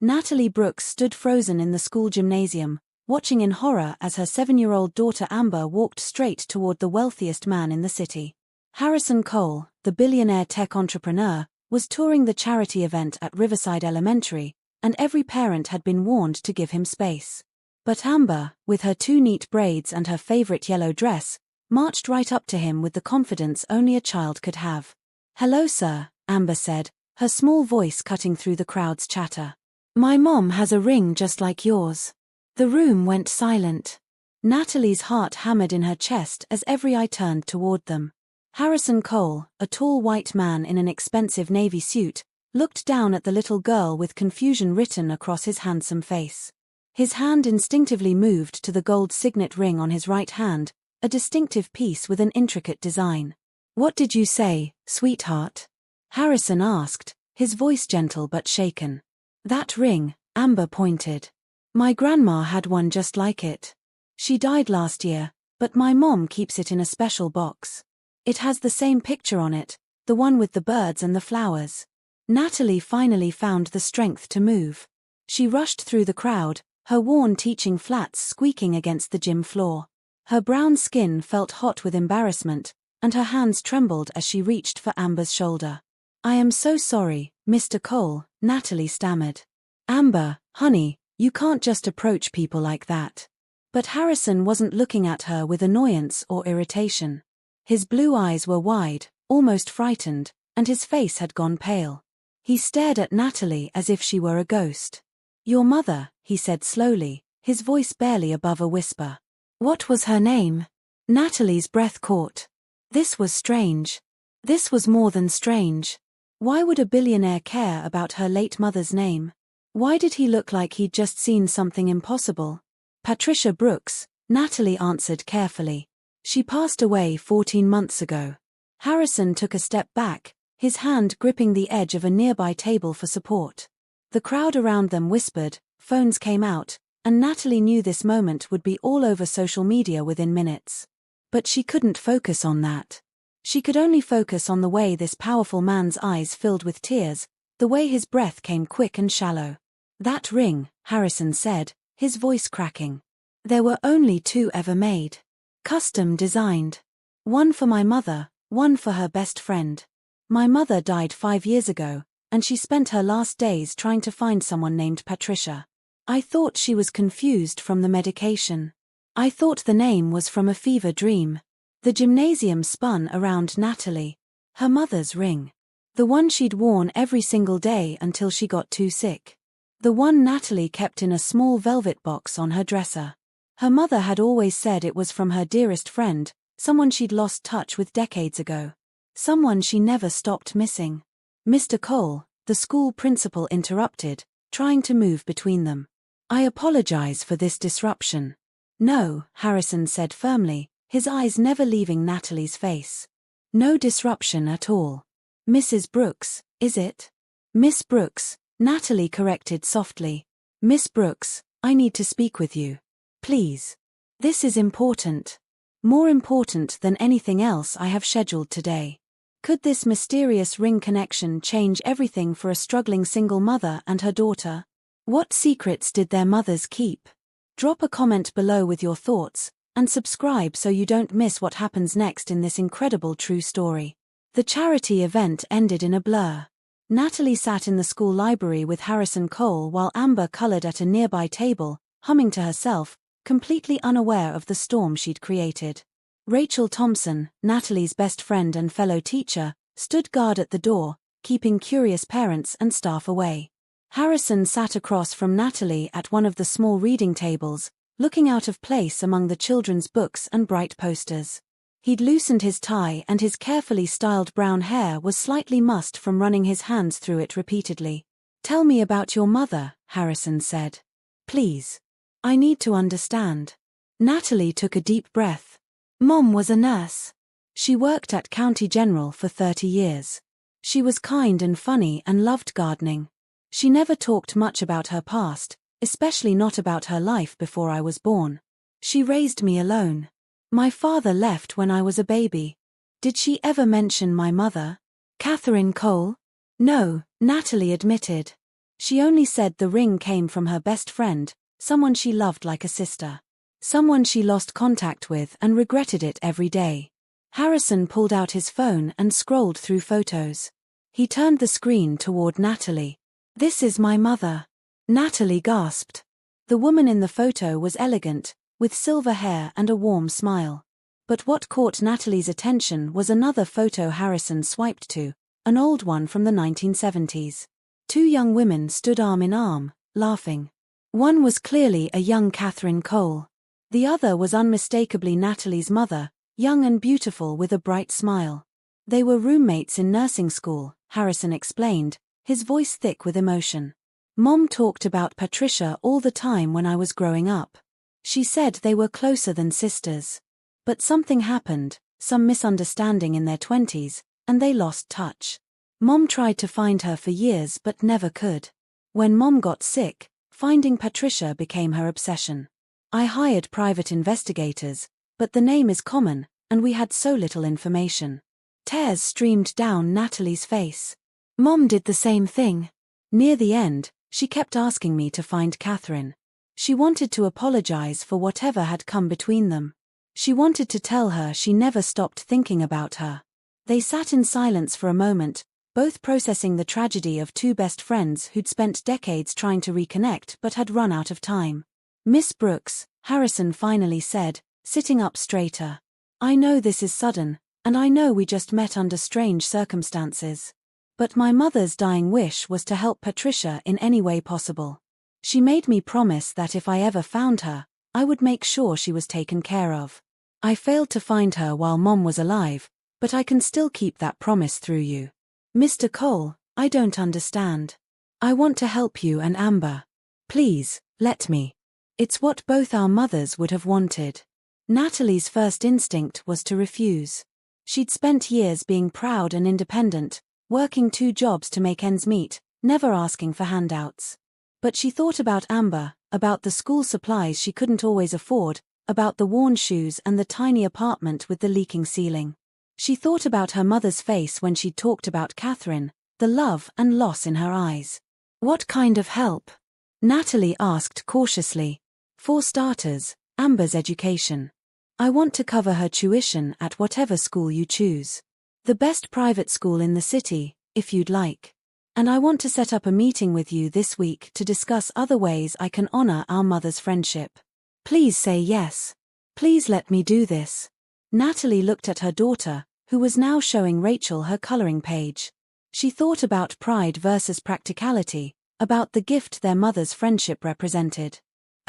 Natalie Brooks stood frozen in the school gymnasium, watching in horror as her 7-year-old daughter Amber walked straight toward the wealthiest man in the city. Harrison Cole, the billionaire tech entrepreneur, was touring the charity event at Riverside Elementary, and every parent had been warned to give him space. But Amber, with her 2 neat braids and her favorite yellow dress, marched right up to him with the confidence only a child could have. "Hello, sir," Amber said, her small voice cutting through the crowd's chatter. "My mom has a ring just like yours." The room went silent. Natalie's heart hammered in her chest as every eye turned toward them. Harrison Cole, a tall white man in an expensive navy suit, looked down at the little girl with confusion written across his handsome face. His hand instinctively moved to the gold signet ring on his right hand, a distinctive piece with an intricate design. "What did you say, sweetheart?" Harrison asked, his voice gentle but shaken. "That ring," Amber pointed. "My grandma had one just like it. She died last year, but my mom keeps it in a special box. It has the same picture on it, the one with the birds and the flowers." Natalie finally found the strength to move. She rushed through the crowd, her worn teaching flats squeaking against the gym floor. Her brown skin felt hot with embarrassment, and her hands trembled as she reached for Amber's shoulder. "I am so sorry, Mr. Cole," Natalie stammered. "Amber, honey, you can't just approach people like that." But Harrison wasn't looking at her with annoyance or irritation. His blue eyes were wide, almost frightened, and his face had gone pale. He stared at Natalie as if she were a ghost. "Your mother," he said slowly, his voice barely above a whisper. "What was her name?" Natalie's breath caught. This was strange. This was more than strange. Why would a billionaire care about her late mother's name? Why did he look like he'd just seen something impossible? "Patricia Brooks," Natalie answered carefully. "She passed away 14 months ago." Harrison took a step back, his hand gripping the edge of a nearby table for support. The crowd around them whispered, phones came out, and Natalie knew this moment would be all over social media within minutes. But she couldn't focus on that. She could only focus on the way this powerful man's eyes filled with tears, the way his breath came quick and shallow. "That ring," Harrison said, his voice cracking. "There were only 2 ever made. Custom designed. One for my mother, one for her best friend. My mother died 5 years ago, and she spent her last days trying to find someone named Patricia. I thought she was confused from the medication. I thought the name was from a fever dream." The gymnasium spun around Natalie. Her mother's ring. The one she'd worn every single day until she got too sick. The one Natalie kept in a small velvet box on her dresser. Her mother had always said it was from her dearest friend, someone she'd lost touch with decades ago. Someone she never stopped missing. "Mr. Cole," the school principal interrupted, trying to move between them. "I apologize for this disruption." "No," Harrison said firmly, his eyes never leaving Natalie's face. "No disruption at all. Mrs. Brooks, is it?" "Miss Brooks," Natalie corrected softly. "Miss Brooks, I need to speak with you. Please. This is important. More important than anything else I have scheduled today." Could this mysterious ring connection change everything for a struggling single mother and her daughter? What secrets did their mothers keep? Drop a comment below with your thoughts, and subscribe so you don't miss what happens next in this incredible true story. The charity event ended in a blur. Natalie sat in the school library with Harrison Cole while Amber colored at a nearby table, humming to herself, completely unaware of the storm she'd created. Rachel Thompson, Natalie's best friend and fellow teacher, stood guard at the door, keeping curious parents and staff away. Harrison sat across from Natalie at one of the small reading tables, looking out of place among the children's books and bright posters. He'd loosened his tie and his carefully styled brown hair was slightly mussed from running his hands through it repeatedly. "Tell me about your mother," Harrison said. "Please. I need to understand." Natalie took a deep breath. "Mom was a nurse. She worked at County General for 30 years. She was kind and funny and loved gardening. She never talked much about her past, especially not about her life before I was born. She raised me alone. My father left when I was a baby." "Did she ever mention my mother?" "Catherine Cole?" "No," Natalie admitted. She only said the ring came from her best friend, someone she loved like a sister. Someone she lost contact with and regretted it every day. Harrison pulled out his phone and scrolled through photos. He turned the screen toward Natalie. "This is my mother." Natalie gasped. The woman in the photo was elegant, with silver hair and a warm smile. But what caught Natalie's attention was another photo Harrison swiped to, an old one from the 1970s. Two young women stood arm in arm, laughing. One was clearly a young Catherine Cole. The other was unmistakably Natalie's mother, young and beautiful with a bright smile. They were roommates in nursing school, Harrison explained, his voice thick with emotion. "Mom talked about Patricia all the time when I was growing up. She said they were closer than sisters. But something happened, some misunderstanding in their 20s, and they lost touch. Mom tried to find her for years but never could. When Mom got sick, finding Patricia became her obsession. I hired private investigators, but the name is common, and we had so little information." Tears streamed down Natalie's face. "Mom did the same thing. Near the end, she kept asking me to find Catherine. She wanted to apologize for whatever had come between them. She wanted to tell her she never stopped thinking about her." They sat in silence for a moment, both processing the tragedy of two best friends who'd spent decades trying to reconnect but had run out of time. "Miss Brooks," Harrison finally said, sitting up straighter. "I know this is sudden, and I know we just met under strange circumstances. But my mother's dying wish was to help Patricia in any way possible. She made me promise that if I ever found her, I would make sure she was taken care of. I failed to find her while Mom was alive, but I can still keep that promise through you. Mr. Cole, I don't understand. I want to help you and Amber. Please, let me. It's what both our mothers would have wanted." Natalie's first instinct was to refuse. She'd spent years being proud and independent, working 2 jobs to make ends meet, never asking for handouts. But she thought about Amber, about the school supplies she couldn't always afford, about the worn shoes and the tiny apartment with the leaking ceiling. She thought about her mother's face when she'd talked about Catherine, the love and loss in her eyes. "What kind of help?" Natalie asked cautiously. "For starters, Amber's education. I want to cover her tuition at whatever school you choose. The best private school in the city, if you'd like. And I want to set up a meeting with you this week to discuss other ways I can honor our mother's friendship. Please say yes. Please let me do this." Natalie looked at her daughter, who was now showing Rachel her coloring page. She thought about pride versus practicality, about the gift their mother's friendship represented.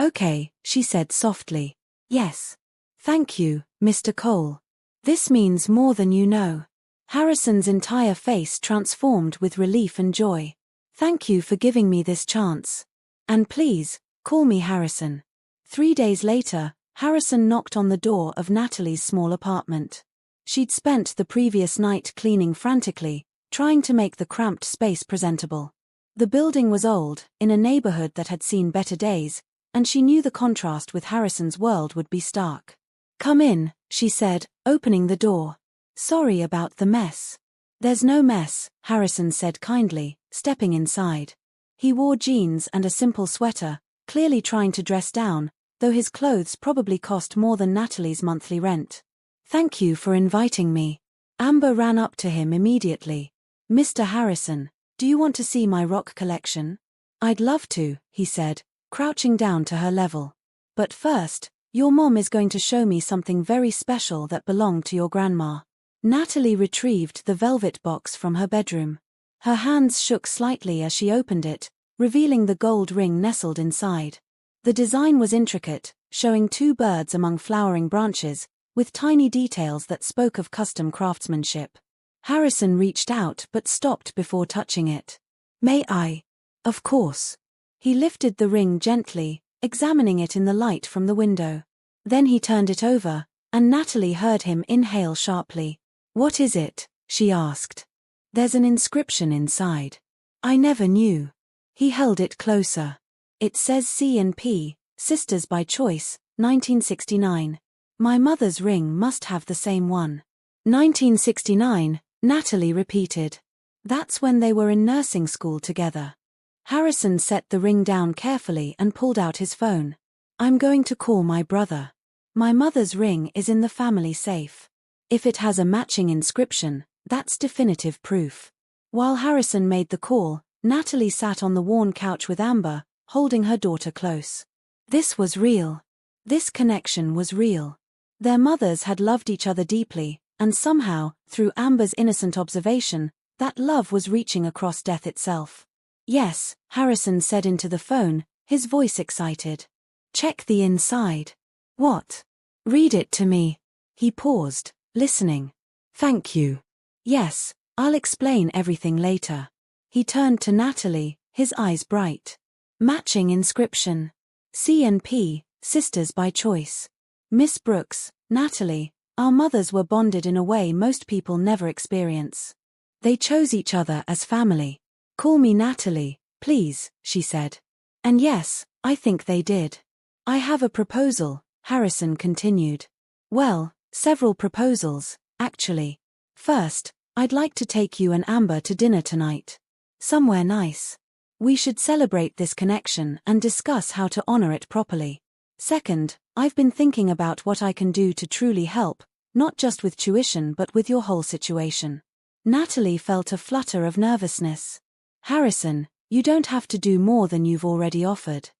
"Okay," she said softly. "Yes. Thank you, Mr. Cole. This means more than you know." Harrison's entire face transformed with relief and joy. "Thank you for giving me this chance. And please, call me Harrison." 3 days later, Harrison knocked on the door of Natalie's small apartment. She'd spent the previous night cleaning frantically, trying to make the cramped space presentable. The building was old, in a neighborhood that had seen better days, and she knew the contrast with Harrison's world would be stark. "Come in," she said, opening the door. "Sorry about the mess." "There's no mess," Harrison said kindly, stepping inside. He wore jeans and a simple sweater, clearly trying to dress down, though his clothes probably cost more than Natalie's monthly rent. "Thank you for inviting me." Amber ran up to him immediately. "Mr. Harrison, do you want to see my rock collection?" "I'd love to," he said, crouching down to her level. "But first, your mom is going to show me something very special that belonged to your grandma." Natalie retrieved the velvet box from her bedroom. Her hands shook slightly as she opened it, revealing the gold ring nestled inside. The design was intricate, showing 2 birds among flowering branches, with tiny details that spoke of custom craftsmanship. Harrison reached out but stopped before touching it. "May I?" "Of course." He lifted the ring gently, examining it in the light from the window. Then he turned it over, and Natalie heard him inhale sharply. "What is it?" she asked. "There's an inscription inside. I never knew." He held it closer. "It says C&P, Sisters by Choice, 1969. My mother's ring must have the same one." 1969, Natalie repeated. "That's when they were in nursing school together." Harrison set the ring down carefully and pulled out his phone. I'm going to call my brother. My mother's ring is in the family safe. If it has a matching inscription, that's definitive proof. While Harrison made the call, Natalie sat on the worn couch with Amber, holding her daughter close. This was real. This connection was real. Their mothers had loved each other deeply, and somehow, through Amber's innocent observation, that love was reaching across death itself. Yes, Harrison said into the phone, his voice excited. Check the inside. What? Read it to me. He paused, listening. Thank you. Yes, I'll explain everything later. He turned to Natalie, his eyes bright. Matching inscription. C&P, sisters by choice. Miss Brooks, Natalie, our mothers were bonded in a way most people never experience. They chose each other as family. Call me Natalie, please, she said. And yes, I think they did. I have a proposal, Harrison continued. Well, several proposals, actually. First, I'd like to take you and Amber to dinner tonight. Somewhere nice. We should celebrate this connection and discuss how to honor it properly. Second, I've been thinking about what I can do to truly help, not just with tuition but with your whole situation. Natalie felt a flutter of nervousness. Harrison, you don't have to do more than you've already offered.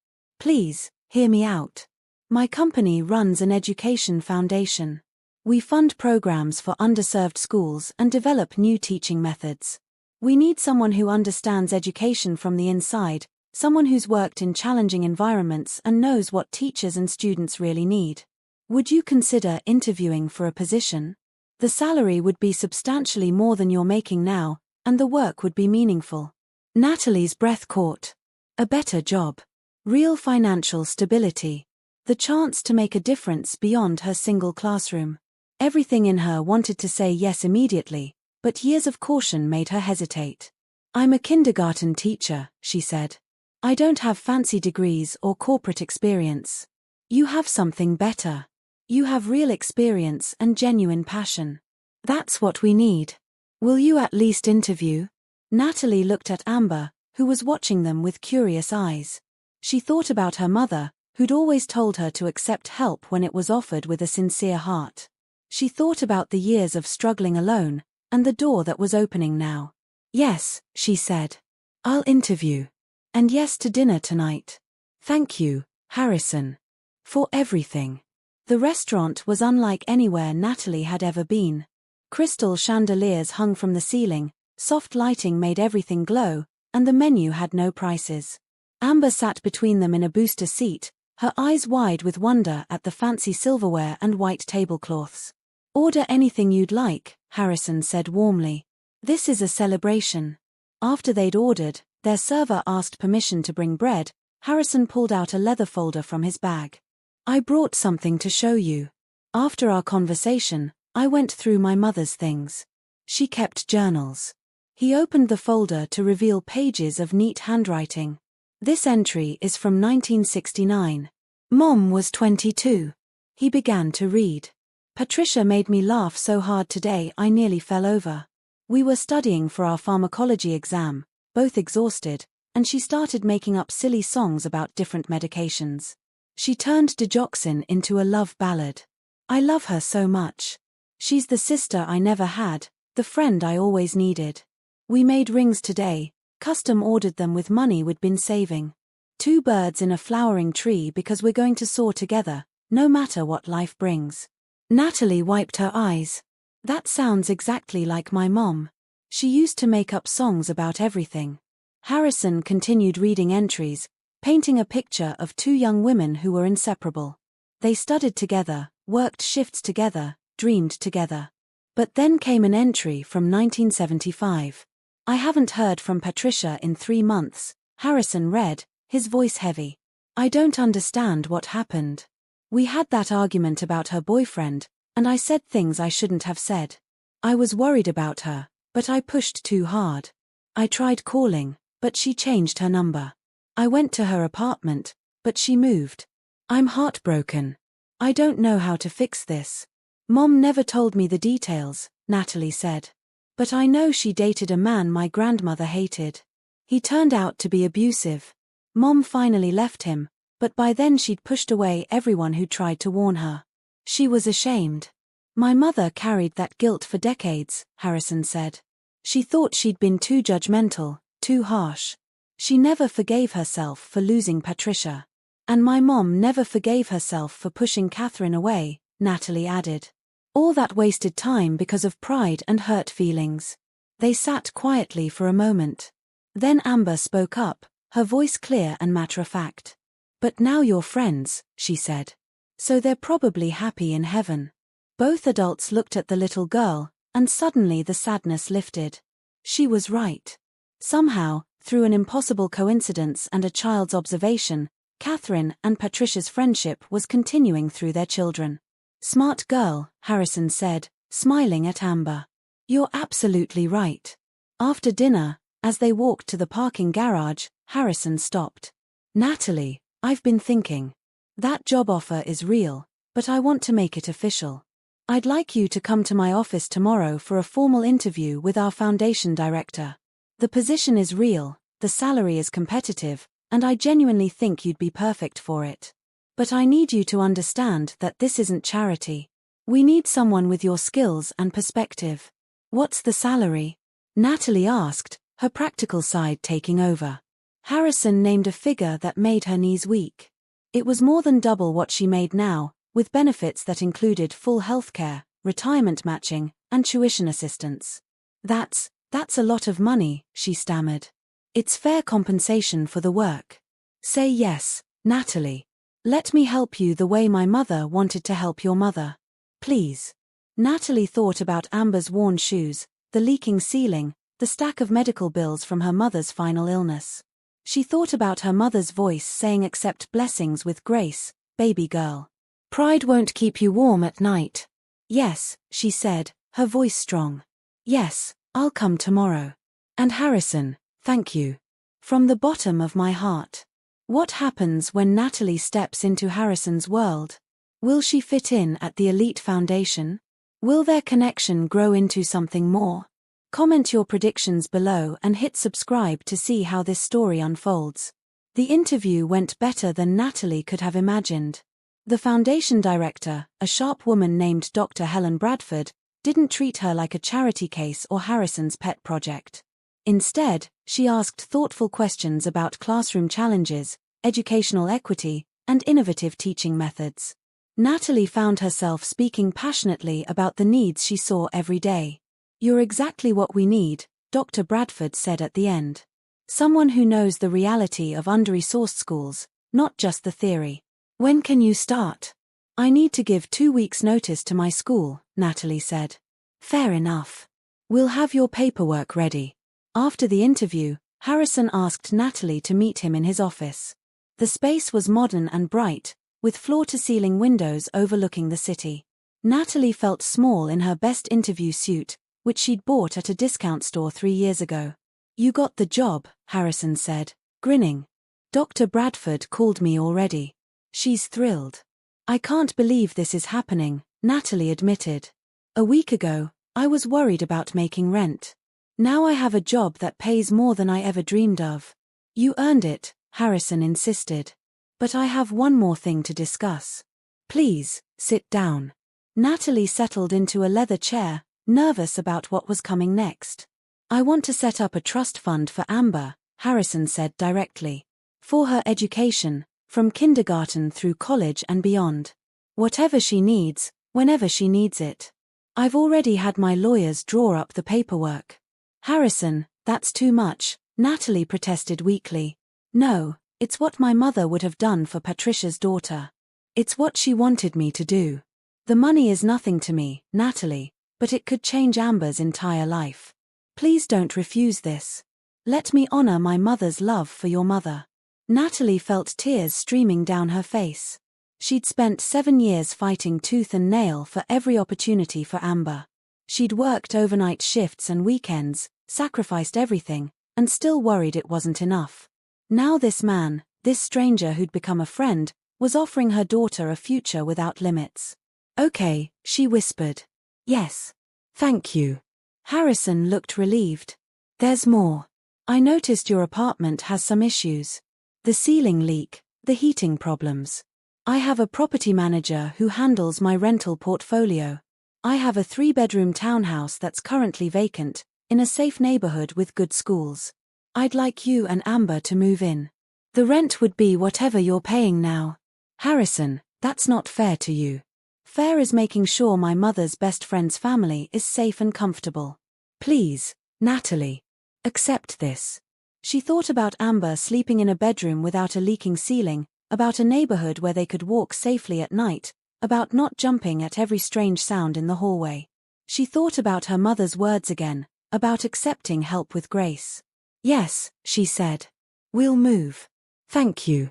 Please, hear me out. My company runs an education foundation. We fund programs for underserved schools and develop new teaching methods. We need someone who understands education from the inside, someone who's worked in challenging environments and knows what teachers and students really need. Would you consider interviewing for a position? The salary would be substantially more than you're making now, and the work would be meaningful. Natalie's breath caught. A better job. Real financial stability. The chance to make a difference beyond her single classroom. Everything in her wanted to say yes immediately, but years of caution made her hesitate. I'm a kindergarten teacher, she said. I don't have fancy degrees or corporate experience. You have something better. You have real experience and genuine passion. That's what we need. Will you at least interview? Natalie looked at Amber, who was watching them with curious eyes. She thought about her mother, who'd always told her to accept help when it was offered with a sincere heart. She thought about the years of struggling alone, and the door that was opening now. Yes, she said. I'll interview. And yes to dinner tonight. Thank you, Harrison. For everything. The restaurant was unlike anywhere Natalie had ever been. Crystal chandeliers hung from the ceiling, soft lighting made everything glow, and the menu had no prices. Amber sat between them in a booster seat, her eyes wide with wonder at the fancy silverware and white tablecloths. Order anything you'd like, Harrison said warmly. This is a celebration. After they'd ordered, their server asked permission to bring bread. Harrison pulled out a leather folder from his bag. I brought something to show you. After our conversation, I went through my mother's things. She kept journals. He opened the folder to reveal pages of neat handwriting. This entry is from 1969. Mom was 22. He began to read. Patricia made me laugh so hard today I nearly fell over. We were studying for our pharmacology exam, both exhausted, and she started making up silly songs about different medications. She turned digoxin into a love ballad. I love her so much. She's the sister I never had, the friend I always needed. We made rings today, custom ordered them with money we'd been saving. 2 birds in a flowering tree because we're going to soar together, no matter what life brings. Natalie wiped her eyes. That sounds exactly like my mom. She used to make up songs about everything. Harrison continued reading entries, painting a picture of 2 young women who were inseparable. They studied together, worked shifts together, dreamed together. But then came an entry from 1975. I haven't heard from Patricia in 3 months, Harrison read, his voice heavy. I don't understand what happened. We had that argument about her boyfriend, and I said things I shouldn't have said. I was worried about her, but I pushed too hard. I tried calling, but she changed her number. I went to her apartment, but she moved. I'm heartbroken. I don't know how to fix this. Mom never told me the details, Natalie said. But I know she dated a man my grandmother hated. He turned out to be abusive. Mom finally left him, but by then she'd pushed away everyone who tried to warn her. She was ashamed. My mother carried that guilt for decades, Harrison said. She thought she'd been too judgmental, too harsh. She never forgave herself for losing Patricia. And my mom never forgave herself for pushing Catherine away, Natalie added. All that wasted time because of pride and hurt feelings. They sat quietly for a moment. Then Amber spoke up, her voice clear and matter-of-fact. But now you're friends, she said. So they're probably happy in heaven. Both adults looked at the little girl, and suddenly the sadness lifted. She was right. Somehow, through an impossible coincidence and a child's observation, Catherine and Patricia's friendship was continuing through their children. Smart girl, Harrison said, smiling at Amber. You're absolutely right. After dinner, as they walked to the parking garage, Harrison stopped. Natalie, I've been thinking. That job offer is real, but I want to make it official. I'd like you to come to my office tomorrow for a formal interview with our foundation director. The position is real, the salary is competitive, and I genuinely think you'd be perfect for it. But I need you to understand that this isn't charity. We need someone with your skills and perspective. What's the salary? Natalie asked, her practical side taking over. Harrison named a figure that made her knees weak. It was more than double what she made now, with benefits that included full healthcare, retirement matching, and tuition assistance. That's a lot of money, she stammered. It's fair compensation for the work. Say yes, Natalie. Let me help you the way my mother wanted to help your mother. Please. Natalie thought about Amber's worn shoes, the leaking ceiling, the stack of medical bills from her mother's final illness. She thought about her mother's voice saying accept blessings with grace, baby girl. Pride won't keep you warm at night. Yes, she said, her voice strong. Yes, I'll come tomorrow. And Harrison, thank you. From the bottom of my heart. What happens when Natalie steps into Harrison's world? Will she fit in at the elite foundation? Will their connection grow into something more? Comment your predictions below and hit subscribe to see how this story unfolds. The interview went better than Natalie could have imagined. The foundation director, a sharp woman named Dr. Helen Bradford, didn't treat her like a charity case or Harrison's pet project. Instead, she asked thoughtful questions about classroom challenges, educational equity, and innovative teaching methods. Natalie found herself speaking passionately about the needs she saw every day. You're exactly what we need, Dr. Bradford said at the end. Someone who knows the reality of under-resourced schools, not just the theory. When can you start? I need to give 2 weeks' notice to my school, Natalie said. Fair enough. We'll have your paperwork ready. After the interview, Harrison asked Natalie to meet him in his office. The space was modern and bright, with floor-to-ceiling windows overlooking the city. Natalie felt small in her best interview suit, which she'd bought at a discount store 3 years ago. You got the job, Harrison said, grinning. Dr. Bradford called me already. She's thrilled. I can't believe this is happening, Natalie admitted. A week ago, I was worried about making rent. Now I have a job that pays more than I ever dreamed of. You earned it, Harrison insisted. But I have one more thing to discuss. Please, sit down. Natalie settled into a leather chair, nervous about what was coming next. I want to set up a trust fund for Amber, Harrison said directly. For her education, from kindergarten through college and beyond. Whatever she needs, whenever she needs it. I've already had my lawyers draw up the paperwork. Harrison, that's too much, Natalie protested weakly. No, it's what my mother would have done for Patricia's daughter. It's what she wanted me to do. The money is nothing to me, Natalie, but it could change Amber's entire life. Please don't refuse this. Let me honor my mother's love for your mother. Natalie felt tears streaming down her face. She'd spent 7 years fighting tooth and nail for every opportunity for Amber. She'd worked overnight shifts and weekends, sacrificed everything, and still worried it wasn't enough. Now this man, this stranger who'd become a friend, was offering her daughter a future without limits. Okay, she whispered. Yes. Thank you. Harrison looked relieved. There's more. I noticed your apartment has some issues. The ceiling leak, the heating problems. I have a property manager who handles my rental portfolio. I have a 3-bedroom townhouse that's currently vacant, in a safe neighborhood with good schools. I'd like you and Amber to move in. The rent would be whatever you're paying now. Harrison, that's not fair to you. Fair is making sure my mother's best friend's family is safe and comfortable. Please, Natalie. Accept this. She thought about Amber sleeping in a bedroom without a leaking ceiling, about a neighborhood where they could walk safely at night, about not jumping at every strange sound in the hallway. She thought about her mother's words again, about accepting help with grace. Yes, she said. We'll move. Thank you.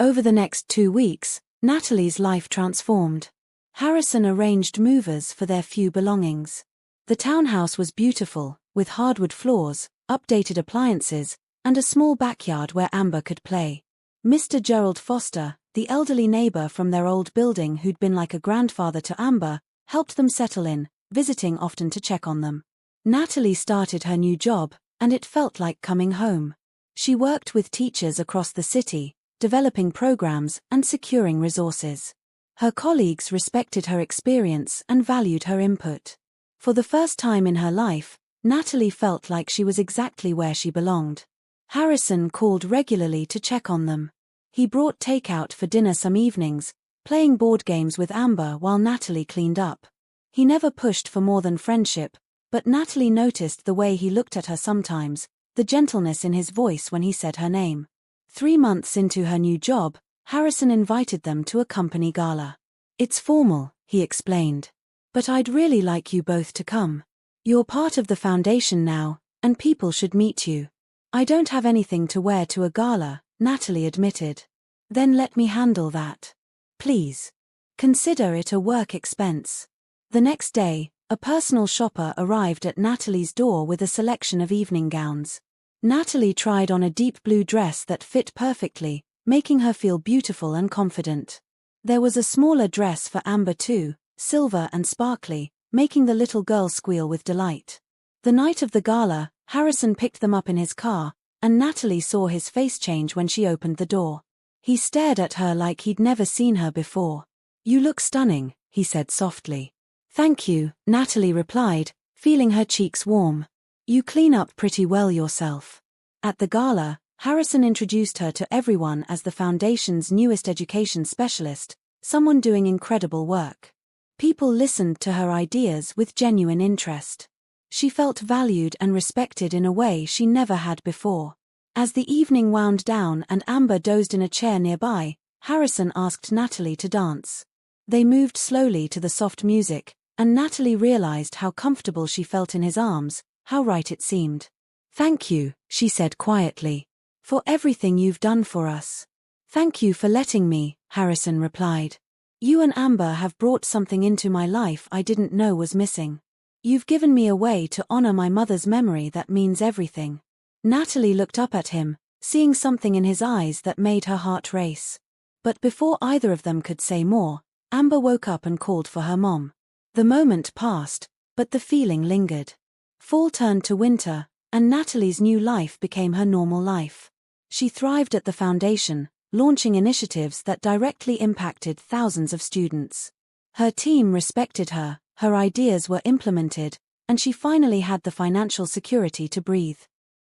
Over the next 2 weeks, Natalie's life transformed. Harrison arranged movers for their few belongings. The townhouse was beautiful, with hardwood floors, updated appliances, and a small backyard where Amber could play. Mr. Gerald Foster, the elderly neighbor from their old building who'd been like a grandfather to Amber, helped them settle in, visiting often to check on them. Natalie started her new job, and it felt like coming home. She worked with teachers across the city, developing programs and securing resources. Her colleagues respected her experience and valued her input. For the first time in her life, Natalie felt like she was exactly where she belonged. Harrison called regularly to check on them. He brought takeout for dinner some evenings, playing board games with Amber while Natalie cleaned up. He never pushed for more than friendship, but Natalie noticed the way he looked at her sometimes, the gentleness in his voice when he said her name. 3 months into her new job, Harrison invited them to a company gala. It's formal, he explained. But I'd really like you both to come. You're part of the foundation now, and people should meet you. I don't have anything to wear to a gala, Natalie admitted. Then let me handle that. Please. Consider it a work expense. The next day, a personal shopper arrived at Natalie's door with a selection of evening gowns. Natalie tried on a deep blue dress that fit perfectly, making her feel beautiful and confident. There was a smaller dress for Amber too, silver and sparkly, making the little girl squeal with delight. The night of the gala, Harrison picked them up in his car, and Natalie saw his face change when she opened the door. He stared at her like he'd never seen her before. You look stunning, he said softly. Thank you, Natalie replied, feeling her cheeks warm. You clean up pretty well yourself. At the gala, Harrison introduced her to everyone as the Foundation's newest education specialist, someone doing incredible work. People listened to her ideas with genuine interest. She felt valued and respected in a way she never had before. As the evening wound down and Amber dozed in a chair nearby, Harrison asked Natalie to dance. They moved slowly to the soft music, and Natalie realized how comfortable she felt in his arms, how right it seemed. Thank you, she said quietly, for everything you've done for us. Thank you for letting me, Harrison replied. You and Amber have brought something into my life I didn't know was missing. You've given me a way to honor my mother's memory that means everything. Natalie looked up at him, seeing something in his eyes that made her heart race. But before either of them could say more, Amber woke up and called for her mom. The moment passed, but the feeling lingered. Fall turned to winter, and Natalie's new life became her normal life. She thrived at the foundation, launching initiatives that directly impacted thousands of students. Her team respected her, her ideas were implemented, and she finally had the financial security to breathe.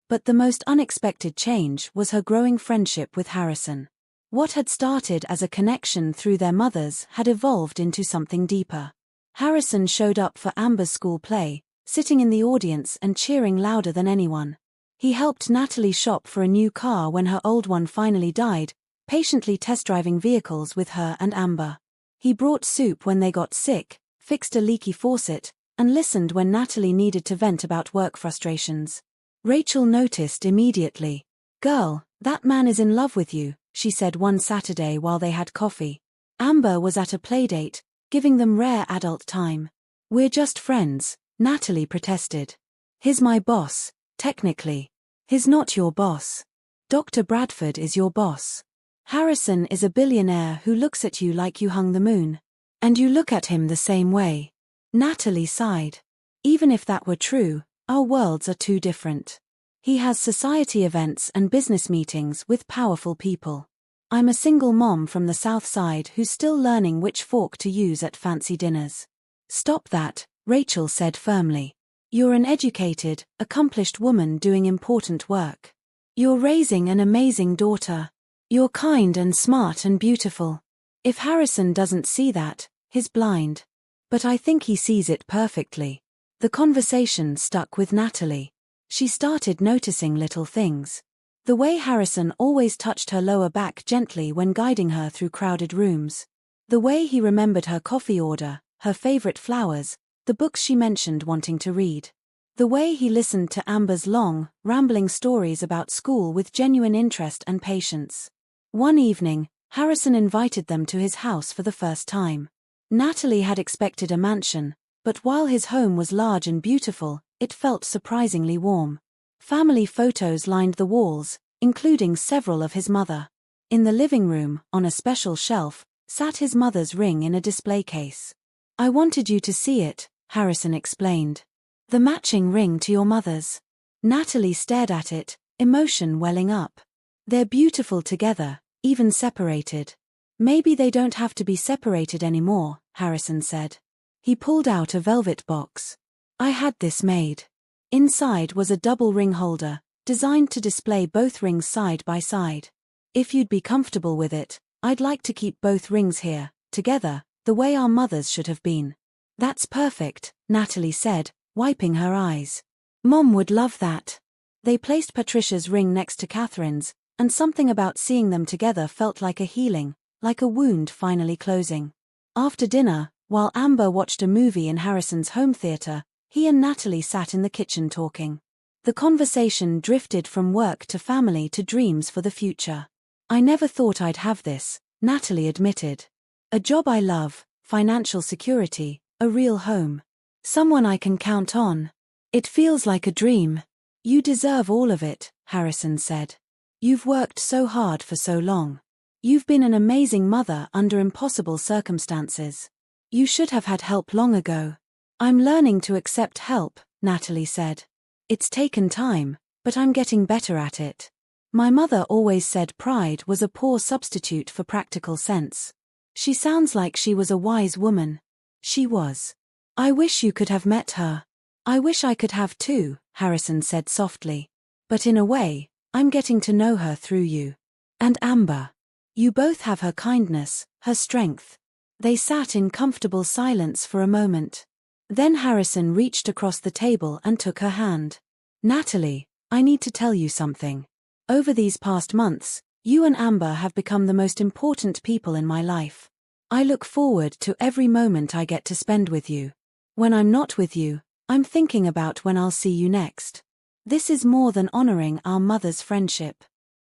But the most unexpected change was her growing friendship with Harrison. What had started as a connection through their mothers had evolved into something deeper. Harrison showed up for Amber's school play, sitting in the audience and cheering louder than anyone. He helped Natalie shop for a new car when her old one finally died, patiently test-driving vehicles with her and Amber. He brought soup when they got sick, fixed a leaky faucet, and listened when Natalie needed to vent about work frustrations. Rachel noticed immediately. Girl, that man is in love with you, she said one Saturday while they had coffee. Amber was at a playdate, giving them rare adult time. We're just friends, Natalie protested. He's my boss, technically. He's not your boss. Dr. Bradford is your boss. Harrison is a billionaire who looks at you like you hung the moon. And you look at him the same way. Natalie sighed. Even if that were true, our worlds are too different. He has society events and business meetings with powerful people. I'm a single mom from the South Side who's still learning which fork to use at fancy dinners. Stop that, Rachel said firmly. You're an educated, accomplished woman doing important work. You're raising an amazing daughter. You're kind and smart and beautiful. If Harrison doesn't see that, he's blind. But I think he sees it perfectly. The conversation stuck with Natalie. She started noticing little things. The way Harrison always touched her lower back gently when guiding her through crowded rooms. The way he remembered her coffee order, her favorite flowers, the books she mentioned wanting to read. The way he listened to Amber's long, rambling stories about school with genuine interest and patience. One evening, Harrison invited them to his house for the first time. Natalie had expected a mansion, but while his home was large and beautiful, it felt surprisingly warm. Family photos lined the walls, including several of his mother. In the living room, on a special shelf, sat his mother's ring in a display case. I wanted you to see it, Harrison explained. The matching ring to your mother's. Natalie stared at it, emotion welling up. They're beautiful together, even separated. Maybe they don't have to be separated anymore, Harrison said. He pulled out a velvet box. I had this made. Inside was a double ring holder, designed to display both rings side by side. If you'd be comfortable with it, I'd like to keep both rings here, together, the way our mothers should have been. That's perfect, Natalie said, wiping her eyes. Mom would love that. They placed Patricia's ring next to Catherine's, and something about seeing them together felt like a healing, like a wound finally closing. After dinner, while Amber watched a movie in Harrison's home theater, he and Natalie sat in the kitchen talking. The conversation drifted from work to family to dreams for the future. I never thought I'd have this, Natalie admitted. A job I love, financial security, a real home. Someone I can count on. It feels like a dream. You deserve all of it, Harrison said. You've worked so hard for so long. You've been an amazing mother under impossible circumstances. You should have had help long ago. I'm learning to accept help, Natalie said. It's taken time, but I'm getting better at it. My mother always said pride was a poor substitute for practical sense. She sounds like she was a wise woman. She was. I wish you could have met her. I wish I could have too, Harrison said softly. But in a way, I'm getting to know her through you. And Amber. You both have her kindness, her strength. They sat in comfortable silence for a moment. Then Harrison reached across the table and took her hand. Natalie, I need to tell you something. Over these past months, you and Amber have become the most important people in my life. I look forward to every moment I get to spend with you. When I'm not with you, I'm thinking about when I'll see you next. This is more than honoring our mother's friendship.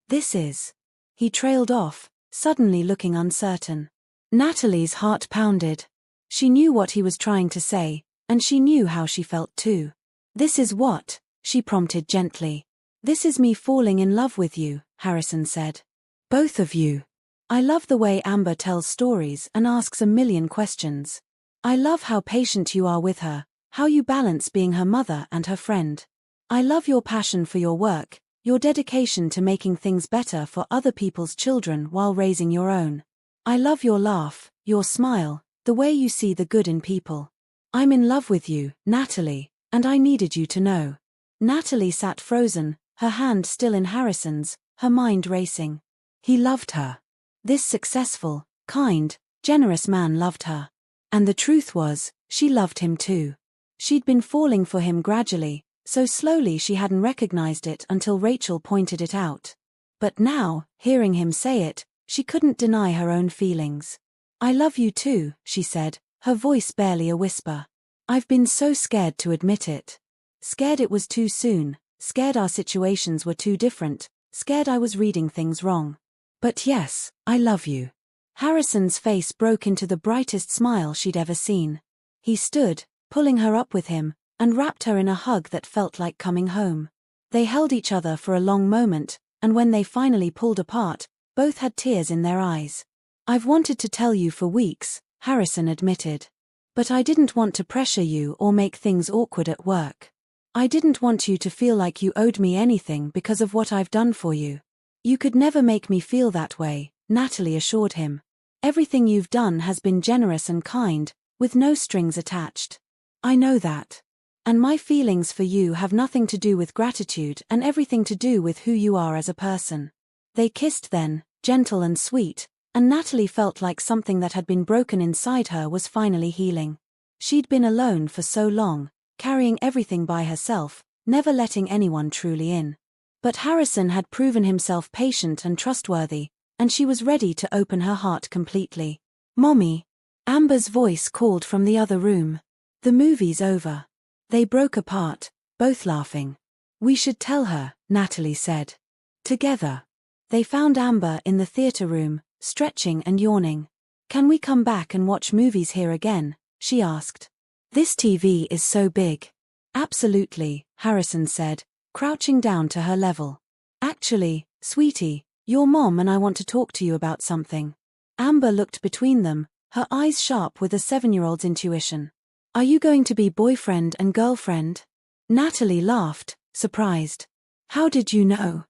This is. He trailed off, suddenly looking uncertain. Natalie's heart pounded. She knew what he was trying to say, and she knew how she felt too. This is what, she prompted gently. This is me falling in love with you, Harrison said. Both of you. I love the way Amber tells stories and asks a million questions. I love how patient you are with her, how you balance being her mother and her friend. I love your passion for your work, your dedication to making things better for other people's children while raising your own. I love your laugh, your smile, the way you see the good in people. I'm in love with you, Natalie, and I needed you to know. Natalie sat frozen, her hand still in Harrison's, her mind racing. He loved her. This successful, kind, generous man loved her. And the truth was, she loved him too. She'd been falling for him gradually, so slowly she hadn't recognized it until Rachel pointed it out. But now, hearing him say it, she couldn't deny her own feelings. I love you too, she said, her voice barely a whisper. I've been so scared to admit it. Scared it was too soon, scared our situations were too different, scared I was reading things wrong. But yes, I love you. Harrison's face broke into the brightest smile she'd ever seen. He stood, pulling her up with him, and wrapped her in a hug that felt like coming home. They held each other for a long moment, and when they finally pulled apart, both had tears in their eyes. I've wanted to tell you for weeks, Harrison admitted. But I didn't want to pressure you or make things awkward at work. I didn't want you to feel like you owed me anything because of what I've done for you. You could never make me feel that way, Natalie assured him. Everything you've done has been generous and kind, with no strings attached. I know that. And my feelings for you have nothing to do with gratitude and everything to do with who you are as a person. They kissed then, gentle and sweet, and Natalie felt like something that had been broken inside her was finally healing. She'd been alone for so long, carrying everything by herself, never letting anyone truly in. But Harrison had proven himself patient and trustworthy, and she was ready to open her heart completely. "Mommy," Amber's voice called from the other room. "The movie's over." They broke apart, both laughing. "We should tell her," Natalie said. Together. They found Amber in the theater room, stretching and yawning. "Can we come back and watch movies here again?" she asked. "This TV is so big." "Absolutely," Harrison said, crouching down to her level. "Actually, sweetie, your mom and I want to talk to you about something." Amber looked between them, her eyes sharp with a 7-year-old's intuition. "Are you going to be boyfriend and girlfriend?" Natalie laughed, surprised. "How did you know?"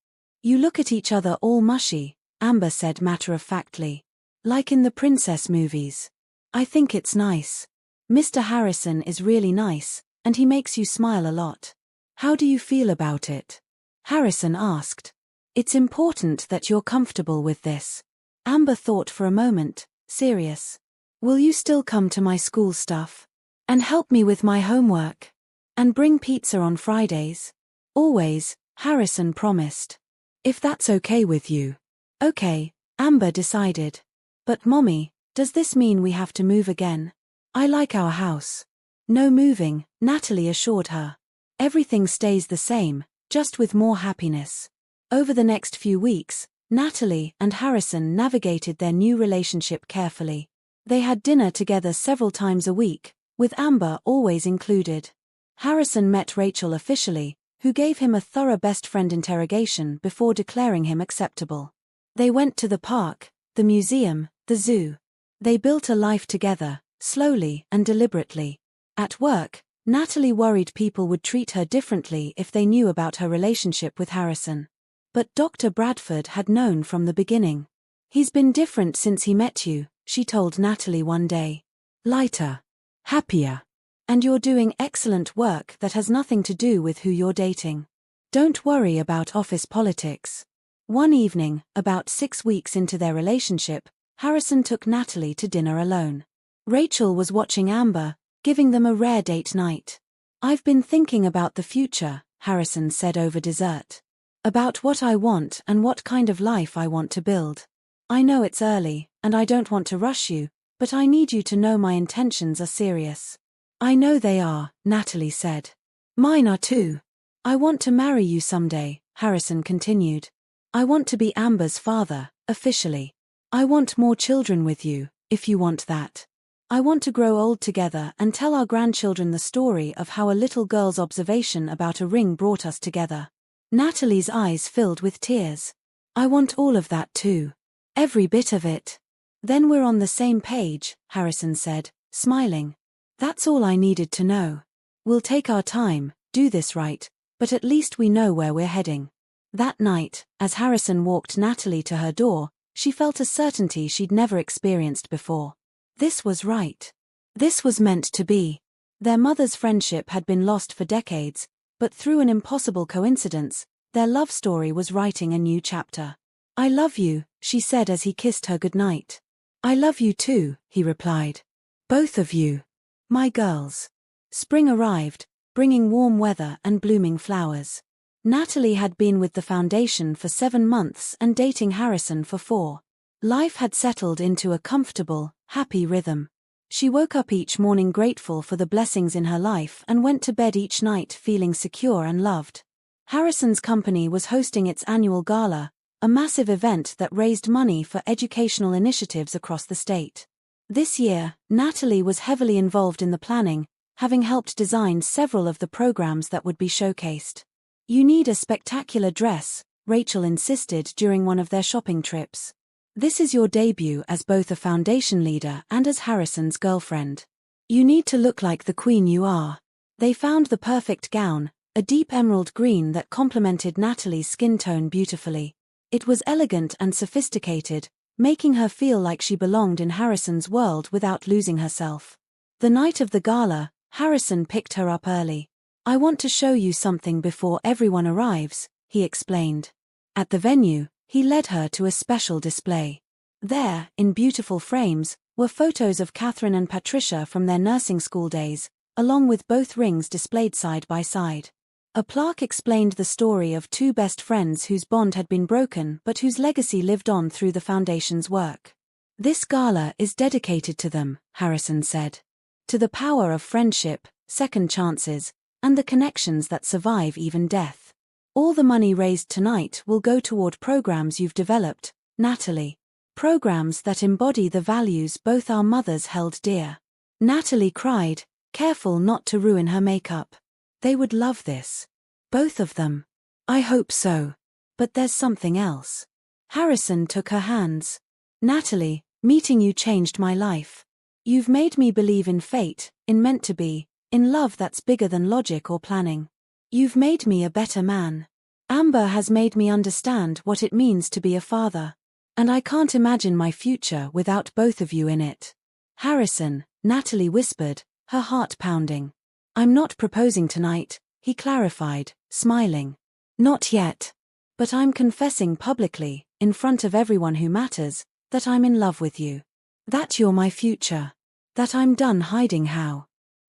"You look at each other all mushy," Amber said matter-of-factly. "Like in the princess movies. I think it's nice. Mr. Harrison is really nice, and he makes you smile a lot." "How do you feel about it?" Harrison asked. "It's important that you're comfortable with this." Amber thought for a moment, serious. "Will you still come to my school stuff? And help me with my homework? And bring pizza on Fridays?" "Always," Harrison promised. "If that's okay with you." "Okay," Amber decided. "But Mommy, does this mean we have to move again?" "I like our house." "No moving," Natalie assured her. "Everything stays the same, just with more happiness." Over the next few weeks, Natalie and Harrison navigated their new relationship carefully. They had dinner together several times a week, with Amber always included. Harrison met Rachel officially, who gave him a thorough best friend interrogation before declaring him acceptable. They went to the park, the museum, the zoo. They built a life together, slowly and deliberately. At work, Natalie worried people would treat her differently if they knew about her relationship with Harrison. But Dr. Bradford had known from the beginning. "He's been different since he met you," she told Natalie one day. "Lighter. Happier. And you're doing excellent work that has nothing to do with who you're dating. Don't worry about office politics." One evening, about 6 weeks into their relationship, Harrison took Natalie to dinner alone. Rachel was watching Amber, giving them a rare date night. "I've been thinking about the future," Harrison said over dessert. "About what I want and what kind of life I want to build. I know it's early, and I don't want to rush you, but I need you to know my intentions are serious." "I know they are," Natalie said. "Mine are too. I want to marry you someday," Harrison continued. "I want to be Amber's father, officially. I want more children with you, if you want that. I want to grow old together and tell our grandchildren the story of how a little girl's observation about a ring brought us together." Natalie's eyes filled with tears. "I want all of that too. Every bit of it." "Then we're on the same page," Harrison said, smiling. "That's all I needed to know. We'll take our time, do this right, but at least we know where we're heading." That night, as Harrison walked Natalie to her door, she felt a certainty she'd never experienced before. This was right. This was meant to be. Their mother's friendship had been lost for decades, but through an impossible coincidence, their love story was writing a new chapter. "I love you," she said as he kissed her goodnight. "I love you too," he replied. "Both of you. My girls." Spring arrived, bringing warm weather and blooming flowers. Natalie had been with the foundation for 7 months and dating Harrison for 4. Life had settled into a comfortable, happy rhythm. She woke up each morning grateful for the blessings in her life and went to bed each night feeling secure and loved. Harrison's company was hosting its annual gala, a massive event that raised money for educational initiatives across the state. This year, Natalie was heavily involved in the planning, having helped design several of the programs that would be showcased. "You need a spectacular dress," Rachel insisted during one of their shopping trips. "This is your debut as both a foundation leader and as Harrison's girlfriend. You need to look like the queen you are." They found the perfect gown, a deep emerald green that complemented Natalie's skin tone beautifully. It was elegant and sophisticated, making her feel like she belonged in Harrison's world without losing herself. The night of the gala, Harrison picked her up early. "I want to show you something before everyone arrives," he explained. At the venue, he led her to a special display. There, in beautiful frames, were photos of Catherine and Patricia from their nursing school days, along with both rings displayed side by side. A plaque explained the story of two best friends whose bond had been broken but whose legacy lived on through the foundation's work. "This gala is dedicated to them," Harrison said. "To the power of friendship, second chances, and the connections that survive even death. All the money raised tonight will go toward programs you've developed, Natalie. Programs that embody the values both our mothers held dear." Natalie cried, careful not to ruin her makeup. "They would love this. Both of them." "I hope so. But there's something else." Harrison took her hands. "Natalie, meeting you changed my life. You've made me believe in fate, in meant to be, in love that's bigger than logic or planning. You've made me a better man. Amber has made me understand what it means to be a father. And I can't imagine my future without both of you in it." "Harrison," Natalie whispered, her heart pounding. "I'm not proposing tonight," he clarified, smiling. "Not yet. But I'm confessing publicly, in front of everyone who matters, that I'm in love with you. That you're my future. That I'm done hiding how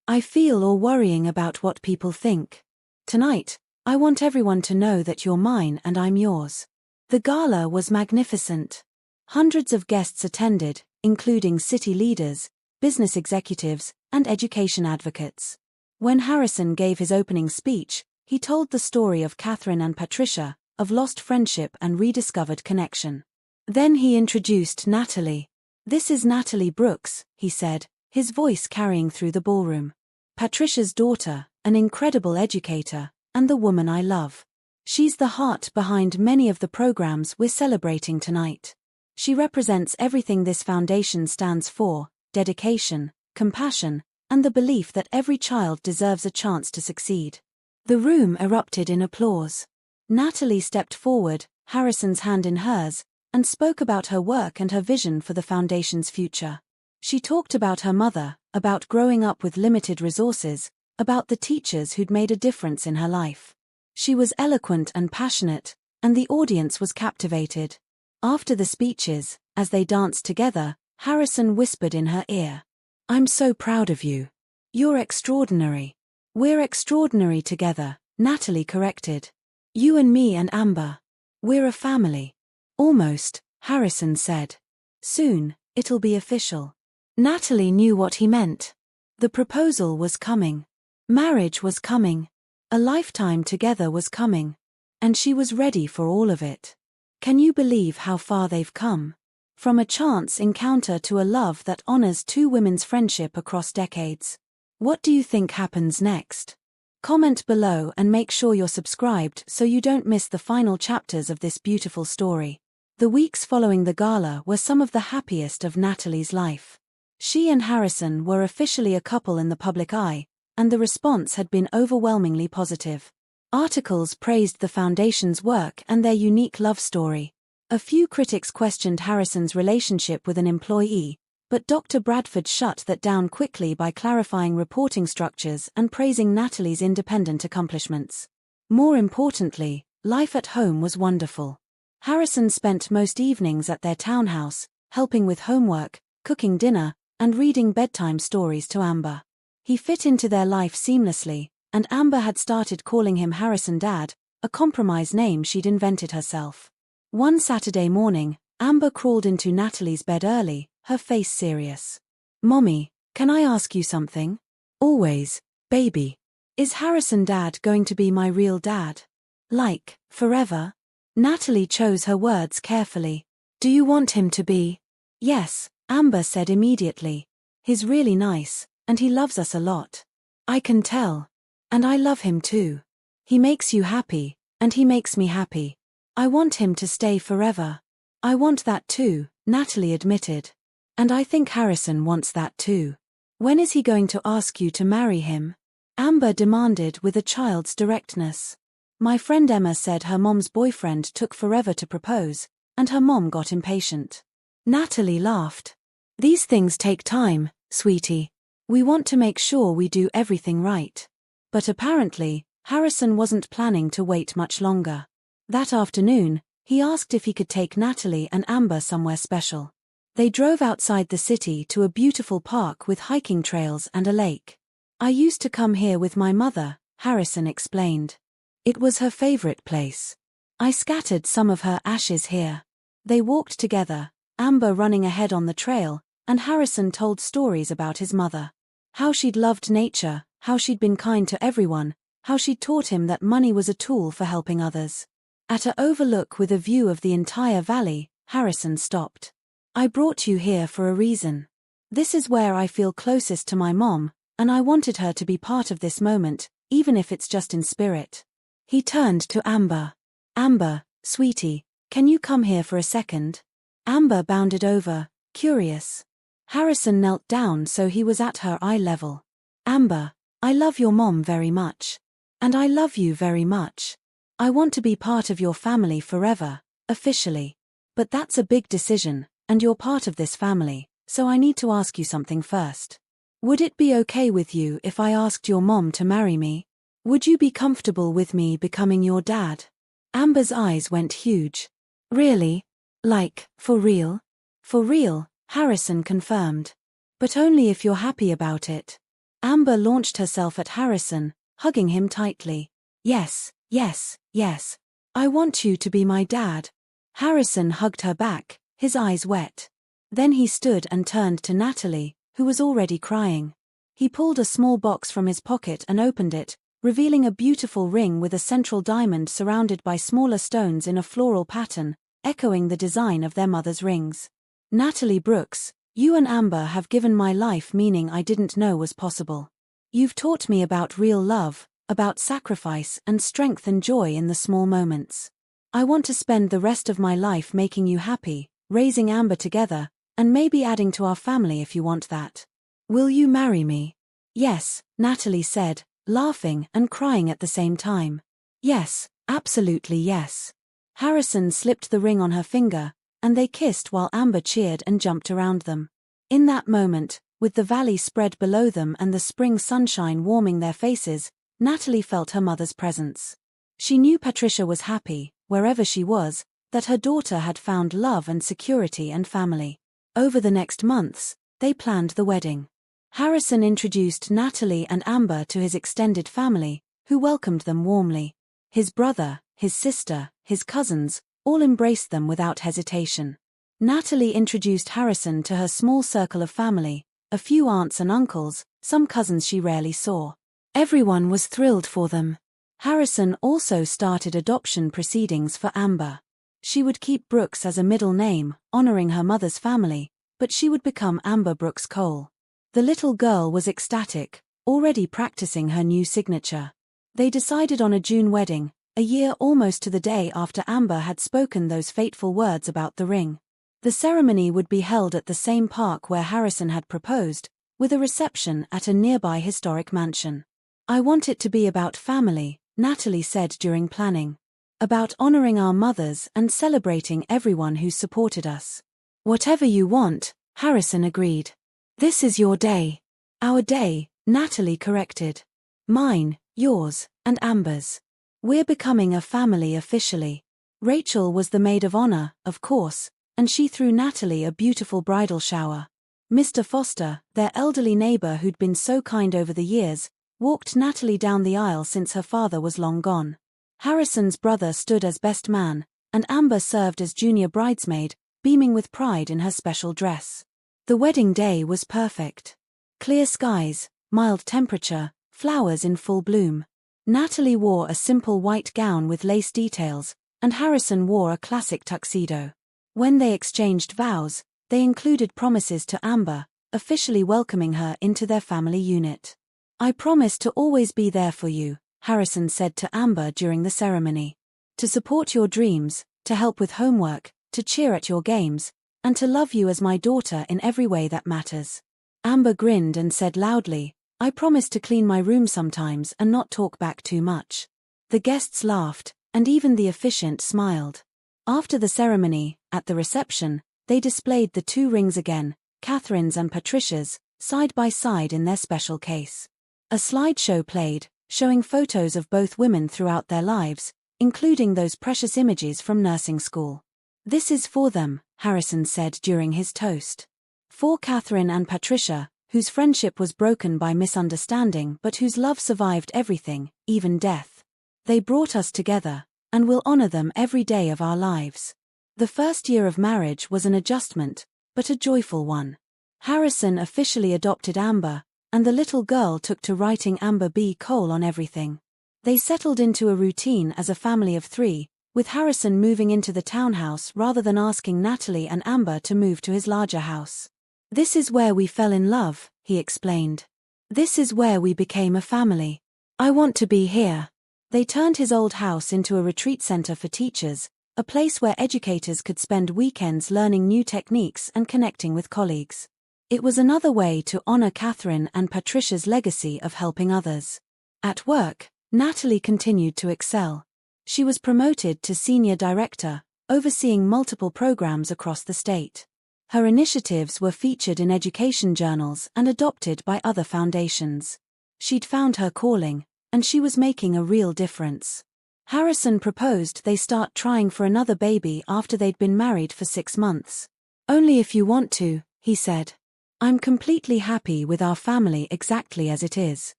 I feel or worrying about what people think. Tonight, I want everyone to know that you're mine and I'm yours." The gala was magnificent. Hundreds of guests attended, including city leaders, business executives, and education advocates. When Harrison gave his opening speech, he told the story of Catherine and Patricia, of lost friendship and rediscovered connection. Then he introduced Natalie. "This is Natalie Brooks," he said, his voice carrying through the ballroom. "Patricia's daughter, an incredible educator, and the woman I love. She's the heart behind many of the programs we're celebrating tonight. She represents everything this foundation stands for: dedication, compassion, and the belief that every child deserves a chance to succeed." The room erupted in applause. Natalie stepped forward, Harrison's hand in hers, and spoke about her work and her vision for the foundation's future. She talked about her mother, about growing up with limited resources, about the teachers who'd made a difference in her life. She was eloquent and passionate, and the audience was captivated. After the speeches, as they danced together, Harrison whispered in her ear, "I'm so proud of you. You're extraordinary." "We're extraordinary together," Natalie corrected. "You and me and Amber. We're a family." "Almost," Harrison said. "Soon, it'll be official." Natalie knew what he meant. The proposal was coming. Marriage was coming. A lifetime together was coming. And she was ready for all of it. Can you believe how far they've come? From a chance encounter to a love that honors two women's friendship across decades. What do you think happens next? Comment below and make sure you're subscribed so you don't miss the final chapters of this beautiful story. The weeks following the gala were some of the happiest of Natalie's life. She and Harrison were officially a couple in the public eye, and the response had been overwhelmingly positive. Articles praised the foundation's work and their unique love story. A few critics questioned Harrison's relationship with an employee, but Dr. Bradford shut that down quickly by clarifying reporting structures and praising Natalie's independent accomplishments. More importantly, life at home was wonderful. Harrison spent most evenings at their townhouse, helping with homework, cooking dinner, and reading bedtime stories to Amber. He fit into their life seamlessly, and Amber had started calling him Harrison Dad, a compromise name she'd invented herself. One Saturday morning, Amber crawled into Natalie's bed early, her face serious. "Mommy, can I ask you something?" "Always, baby." "Is Harrison Dad going to be my real dad? Like, forever?" Natalie chose her words carefully. "Do you want him to be?" "Yes," Amber said immediately. "He's really nice, and he loves us a lot. I can tell. And I love him too. He makes you happy, and he makes me happy. I want him to stay forever." "I want that too," Natalie admitted. "And I think Harrison wants that too. When is he going to ask you to marry him?" Amber demanded with a child's directness. My friend Emma said her mom's boyfriend took forever to propose, and her mom got impatient. Natalie laughed. These things take time, sweetie. We want to make sure we do everything right. But apparently, Harrison wasn't planning to wait much longer. That afternoon, he asked if he could take Natalie and Amber somewhere special. They drove outside the city to a beautiful park with hiking trails and a lake. I used to come here with my mother, Harrison explained. It was her favorite place. I scattered some of her ashes here. They walked together, Amber running ahead on the trail, and Harrison told stories about his mother. How she'd loved nature, how she'd been kind to everyone, how she'd taught him that money was a tool for helping others. At an overlook with a view of the entire valley, Harrison stopped. I brought you here for a reason. This is where I feel closest to my mom, and I wanted her to be part of this moment, even if it's just in spirit. He turned to Amber. Amber, sweetie, can you come here for a second? Amber bounded over, curious. Harrison knelt down so he was at her eye level. Amber, I love your mom very much. And I love you very much. I want to be part of your family forever, officially. But that's a big decision, and you're part of this family, so I need to ask you something first. Would it be okay with you if I asked your mom to marry me? Would you be comfortable with me becoming your dad? Amber's eyes went huge. Really? Like, for real? For real, Harrison confirmed. But only if you're happy about it. Amber launched herself at Harrison, hugging him tightly. Yes, yes, yes. I want you to be my dad. Harrison hugged her back, his eyes wet. Then he stood and turned to Natalie, who was already crying. He pulled a small box from his pocket and opened it, revealing a beautiful ring with a central diamond surrounded by smaller stones in a floral pattern, echoing the design of their mother's rings. Natalie Brooks, you and Amber have given my life meaning I didn't know was possible. You've taught me about real love, about sacrifice and strength and joy in the small moments. I want to spend the rest of my life making you happy, raising Amber together, and maybe adding to our family if you want that. Will you marry me? Yes, Natalie said, laughing and crying at the same time. Yes, absolutely yes. Harrison slipped the ring on her finger, and they kissed while Amber cheered and jumped around them. In that moment, with the valley spread below them and the spring sunshine warming their faces, Natalie felt her mother's presence. She knew Patricia was happy, wherever she was, that her daughter had found love and security and family. Over the next months, they planned the wedding. Harrison introduced Natalie and Amber to his extended family, who welcomed them warmly. His brother, his sister, his cousins, all embraced them without hesitation. Natalie introduced Harrison to her small circle of family, a few aunts and uncles, some cousins she rarely saw. Everyone was thrilled for them. Harrison also started adoption proceedings for Amber. She would keep Brooks as a middle name, honoring her mother's family, but she would become Amber Brooks Cole. The little girl was ecstatic, already practicing her new signature. They decided on a June wedding, a year almost to the day after Amber had spoken those fateful words about the ring. The ceremony would be held at the same park where Harrison had proposed, with a reception at a nearby historic mansion. I want it to be about family, Natalie said during planning. About honoring our mothers and celebrating everyone who supported us. Whatever you want, Harrison agreed. This is your day. Our day, Natalie corrected. Mine, yours, and Amber's. We're becoming a family officially. Rachel was the maid of honor, of course, and she threw Natalie a beautiful bridal shower. Mr. Foster, their elderly neighbor who'd been so kind over the years, walked Natalie down the aisle since her father was long gone. Harrison's brother stood as best man, and Amber served as junior bridesmaid, beaming with pride in her special dress. The wedding day was perfect. Clear skies, mild temperature, flowers in full bloom. Natalie wore a simple white gown with lace details, and Harrison wore a classic tuxedo. When they exchanged vows, they included promises to Amber, officially welcoming her into their family unit. I promise to always be there for you, Harrison said to Amber during the ceremony. To support your dreams, to help with homework, to cheer at your games, and to love you as my daughter in every way that matters. Amber grinned and said loudly, I promise to clean my room sometimes and not talk back too much." The guests laughed, and even the officiant smiled. After the ceremony, at the reception, they displayed the 2 rings again, Catherine's and Patricia's, side by side in their special case. A slideshow played, showing photos of both women throughout their lives, including those precious images from nursing school. "This is for them," Harrison said during his toast. "For Catherine and Patricia, whose friendship was broken by misunderstanding but whose love survived everything, even death. They brought us together, and we'll honor them every day of our lives." The first year of marriage was an adjustment, but a joyful one. Harrison officially adopted Amber, and the little girl took to writing Amber B. Cole on everything. They settled into a routine as a family of 3, with Harrison moving into the townhouse rather than asking Natalie and Amber to move to his larger house. "This is where we fell in love," he explained. "This is where we became a family. I want to be here." They turned his old house into a retreat center for teachers, a place where educators could spend weekends learning new techniques and connecting with colleagues. It was another way to honor Catherine and Patricia's legacy of helping others. At work, Natalie continued to excel. She was promoted to senior director, overseeing multiple programs across the state. Her initiatives were featured in education journals and adopted by other foundations. She'd found her calling, and she was making a real difference. Harrison proposed they start trying for another baby after they'd been married for 6 months. "Only if you want to," he said. "I'm completely happy with our family exactly as it is."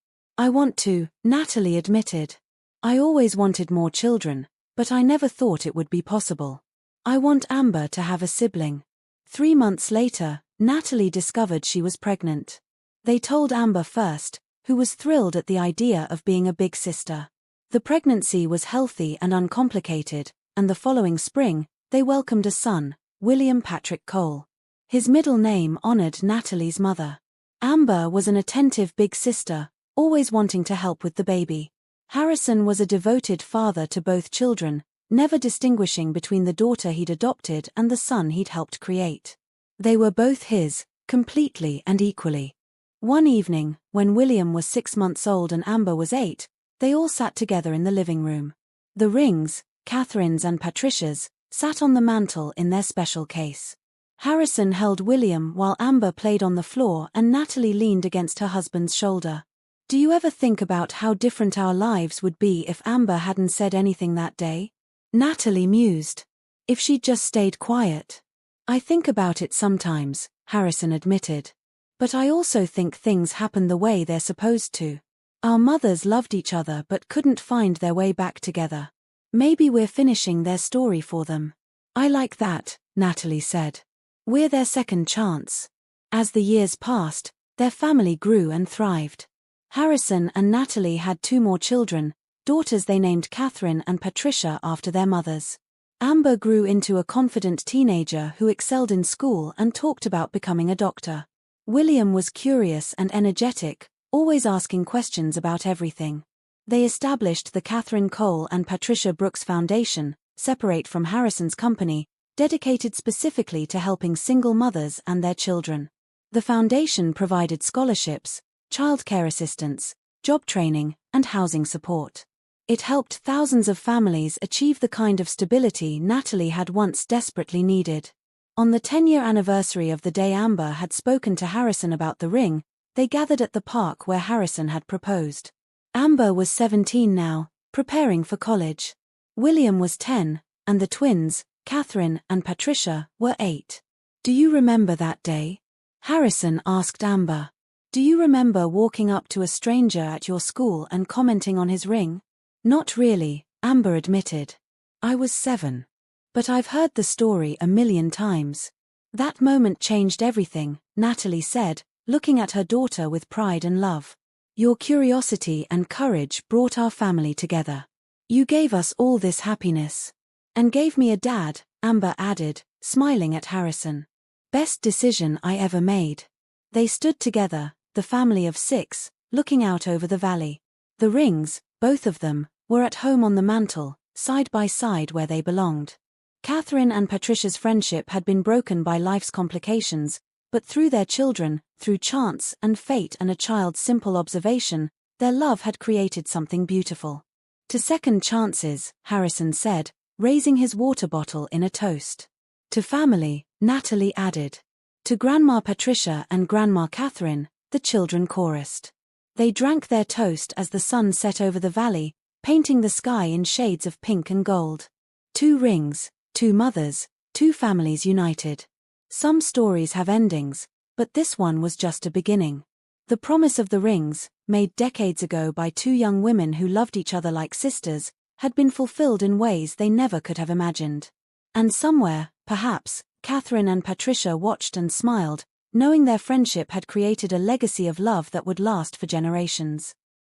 "I want to," Natalie admitted. "I always wanted more children, but I never thought it would be possible. I want Amber to have a sibling." 3 months later, Natalie discovered she was pregnant. They told Amber first, who was thrilled at the idea of being a big sister. The pregnancy was healthy and uncomplicated, and the following spring, they welcomed a son, William Patrick Cole. His middle name honored Natalie's mother. Amber was an attentive big sister, always wanting to help with the baby. Harrison was a devoted father to both children, never distinguishing between the daughter he'd adopted and the son he'd helped create. They were both his, completely and equally. One evening, when William was 6 months old and Amber was 8, they all sat together in the living room. The rings, Catherine's and Patricia's, sat on the mantel in their special case. Harrison held William while Amber played on the floor and Natalie leaned against her husband's shoulder. "Do you ever think about how different our lives would be if Amber hadn't said anything that day?" Natalie mused. "If she'd just stayed quiet." "I think about it sometimes," Harrison admitted. "But I also think things happen the way they're supposed to. Our mothers loved each other but couldn't find their way back together. Maybe we're finishing their story for them." "I like that," Natalie said. "We're their second chance." As the years passed, their family grew and thrived. Harrison and Natalie had 2 more children, daughters they named Catherine and Patricia after their mothers. Amber grew into a confident teenager who excelled in school and talked about becoming a doctor. William was curious and energetic, always asking questions about everything. They established the Catherine Cole and Patricia Brooks Foundation, separate from Harrison's company, dedicated specifically to helping single mothers and their children. The foundation provided scholarships, childcare assistance, job training, and housing support. It helped thousands of families achieve the kind of stability Natalie had once desperately needed. On the 10-year anniversary of the day Amber had spoken to Harrison about the ring, they gathered at the park where Harrison had proposed. Amber was 17 now, preparing for college. William was 10, and the twins, Catherine and Patricia, were 8. "Do you remember that day?" Harrison asked Amber. "Do you remember walking up to a stranger at your school and commenting on his ring?" "Not really," Amber admitted. "I was 7. But I've heard the story a million times." "That moment changed everything," Natalie said, looking at her daughter with pride and love. "Your curiosity and courage brought our family together. You gave us all this happiness. And gave me a dad," Amber added, smiling at Harrison. "Best decision I ever made." They stood together, the family of 6, looking out over the valley. The rings, both of them, were at home on the mantel, side by side where they belonged. Catherine and Patricia's friendship had been broken by life's complications, But through their children, through chance and fate and a child's simple observation, their love had created something beautiful. To second chances, Harrison said, raising his water bottle in a toast. To family, Natalie added. To Grandma Patricia and Grandma Catherine, the children chorused. They drank their toast as the sun set over the valley, painting the sky in shades of pink and gold. 2 rings, 2 mothers, 2 families united. Some stories have endings, but this one was just a beginning. The promise of the rings, made decades ago by 2 young women who loved each other like sisters, had been fulfilled in ways they never could have imagined. And somewhere, perhaps, Catherine and Patricia watched and smiled, knowing their friendship had created a legacy of love that would last for generations.